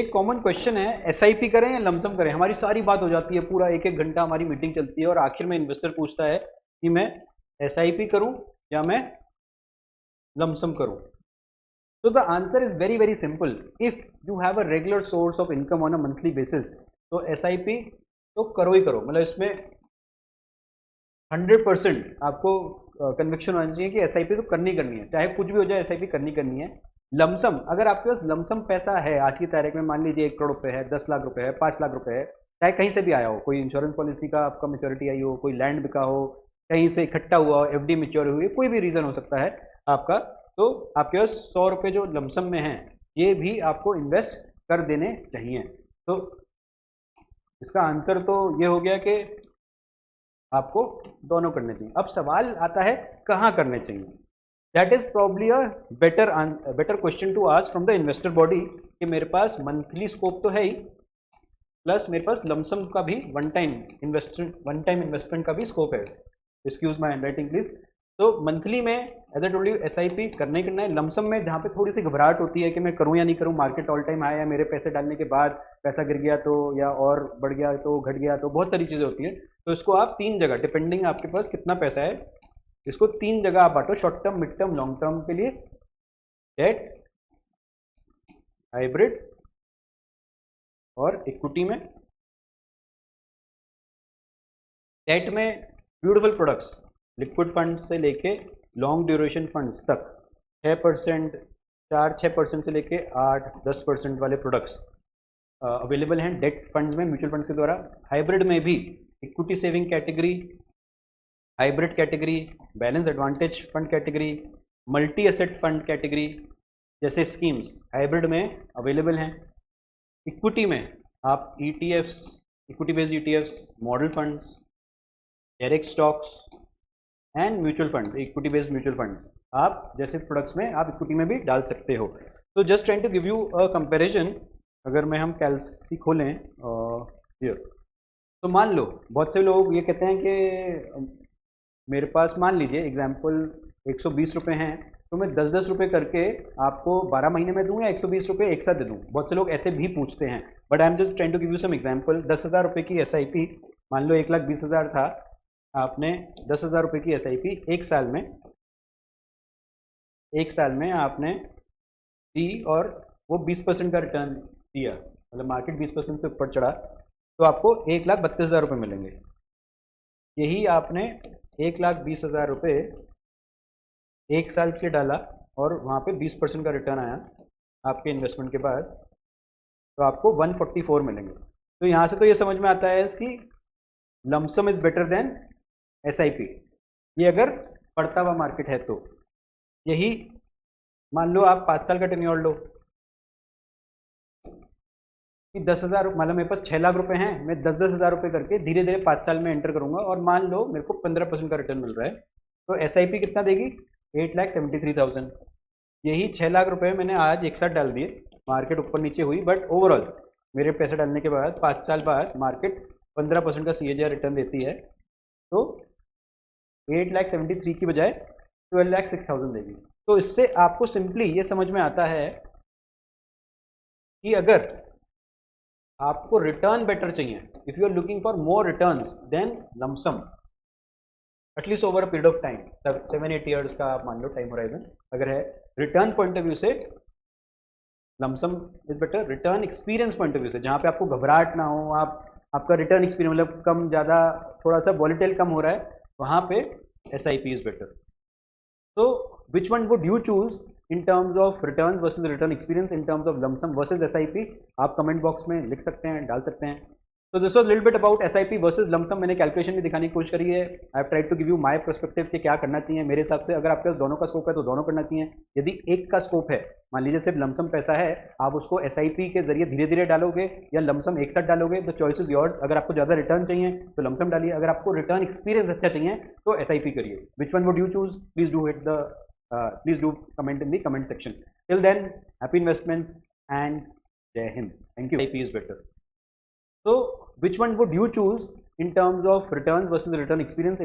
एक common question है, SIP करें या लमसम करें। हमारी सारी बात हो जाती है, पूरा एक एक घंटा हमारी मीटिंग चलती है और आखिर में इन्वेस्टर पूछता है कि मैं एसआईपी करूं या मैं लमसम करूं। तो the answer is very very simple. If you have a regular source of income on a monthly basis तो एसआईपी तो करो ही करो। मतलब इसमें 100% आपको कन्विक्शन होना चाहिए कि एसआईपी तो करनी करनी है, चाहे कुछ भी हो जाए एसआईपी करनी करनी है। लमसम, अगर आपके पास लमसम पैसा है आज की तारीख में, मान लीजिए 1 करोड़ रुपए है, 10 लाख रुपए है, 5 लाख रुपए है, चाहे कहीं से भी आया हो, कोई इंश्योरेंस पॉलिसी का आपका मेच्योरिटी आई हो, कोई लैंड बिका हो, कहीं से इकट्ठा हुआ हो, एफडी मेच्योर हुई, कोई भी रीजन हो सकता है आपका, तो आपके पास 100 रुपये जो लमसम में है ये भी आपको इन्वेस्ट कर देने चाहिए। तो इसका आंसर तो ये हो गया कि आपको दोनों करने चाहिए। अब सवाल आता है कहाँ करने चाहिए। That is probably a better question to ask from the investor body कि मेरे पास मंथली स्कोप तो है ही, प्लस मेरे पास लमसम का भी वन टाइम इन्वेस्टमेंट का भी स्कोप है। Excuse my handwriting please. तो मंथली में as I told you SIP करना है। लमसम में जहाँ पे थोड़ी सी घबराहट होती है कि मैं करूँ या नहीं करूँ, मार्केट ऑल टाइम आया, मेरे पैसे डालने के बाद पैसा गिर गया तो, या और बढ़ गया तो, घट गया तो, बहुत सारी चीज़ें होती है। तो इसको आप 3 जगह, डिपेंडिंग आपके पास कितना पैसा है, इसको 3 जगह आप बांटो short term, mid term, long term के लिए। डेट, हाइब्रिड और इक्विटी में। डेट में ब्यूटीफुल प्रोडक्ट्स, लिक्विड फंड्स से लेके लॉन्ग ड्यूरेशन फंड्स तक 6%, 4-6% से लेके 8-10% वाले प्रोडक्ट्स अवेलेबल हैं डेट फंड्स में, म्यूचुअल फंड्स के द्वारा। हाइब्रिड में भी equity saving category, hybrid category, balance advantage fund category, multi asset fund category जैसे स्कीम्स हाइब्रिड में अवेलेबल हैं। इक्विटी में आप ETFs, equity based ETFs, model funds, direct stocks and mutual fund, equity based mutual funds, आप जैसे products में आप equity में भी डाल सकते हो। तो just trying to give you a comparison. अगर मैं हम कैलसी खोलें हियर, तो मान लो बहुत से लोग ये कहते हैं कि मेरे पास मान लीजिए एग्जाम्पल 120 रुपये हैं, तो मैं 10-10 रुपये करके आपको 12 महीने में दूँ या 120 रुपये एक साथ दे दूँ। बहुत से लोग ऐसे भी पूछते हैं, but I am just trying to give you some example. 10,000 रुपये की एसआईपी, मान लो 1,20,000 था, आपने 10,000 रुपये की एसआईपी एक साल में आपने दी और वो 20% का रिटर्न दिया, मतलब मार्केट 20% से ऊपर चढ़ा, तो आपको 1,32,000 रुपये मिलेंगे। यही आपने 1,20,000 रुपये एक साल के डाला और वहाँ पे 20% का रिटर्न आया आपके इन्वेस्टमेंट के बाद, तो आपको 144 मिलेंगे। तो यहाँ से तो ये समझ में आता है कि lump sum is better than SIP, ये अगर बढ़ता हुआ मार्केट है तो। यही मान लो आप 5 साल का टेन्योर लो कि 10,000, मतलब मेरे पास 6 लाख रुपए हैं, मैं 10-10 हज़ार रुपये करके धीरे धीरे 5 साल में एंटर करूंगा और मान लो मेरे को 15% का रिटर्न मिल रहा है, तो एसआईपी कितना देगी? 8,73,000। यही 6 लाख रुपए मैंने आज एक साथ डाल दिए, मार्केट ऊपर नीचे हुई, बट ओवरऑल मेरे पैसे डालने के बाद 5 साल बाद मार्केट 15% का CAGR रिटर्न देती है, तो 8,73,000 की बजाय 12,06,000 देगी। तो इससे आपको सिंपली ये समझ में आता है कि अगर आपको रिटर्न बेटर चाहिए, if you are looking for more returns then lump sum, at least over a period of time, 7-8 years का आप मान लो टाइम होराइजन अगर है, रिटर्न पॉइंट ऑफ व्यू से lump sum is better. Return experience point of view से, जहाँ पे आपको घबराहट ना हो, आपका रिटर्न एक्सपीरियंस मतलब कम ज़्यादा थोड़ा सा वॉलेटाइल कम हो रहा है, वहाँ पे SIP इज बेटर। तो which one would you choose in terms of return versus return experience, in terms of lump sum versus SIP? आप कमेंट बॉक्स में लिख सकते हैं, डाल सकते हैं। तो this was little bit about SIP versus lump sum. मैंने कैलकुलेशन भी दिखाने की कोशिश करी है। I have tried to give you my perspective कि क्या करना चाहिए मेरे हिसाब से। अगर आपके पास दोनों का स्कोप है तो दोनों करना चाहिए। यदि एक का स्कोप है, मान लीजिए सिर्फ लमसम पैसा है, आप उसको SIP के जरिए धीरे धीरे डालोगे या लमसम एक साथ डालोगे, तो चॉइस इज योर्स। अगर आपको ज़्यादा रिटर्न चाहिए तो लमसम डालिए, अगर आपको रिटर्न एक्सपीरियंस अच्छा चाहिए तो SIP करिए। विच one would you choose? Please do hit the please do comment in the comment section. Till then, happy investments and Jai Hind. Thank you. SIP is better. So, which one would you choose in terms of returns versus return experience?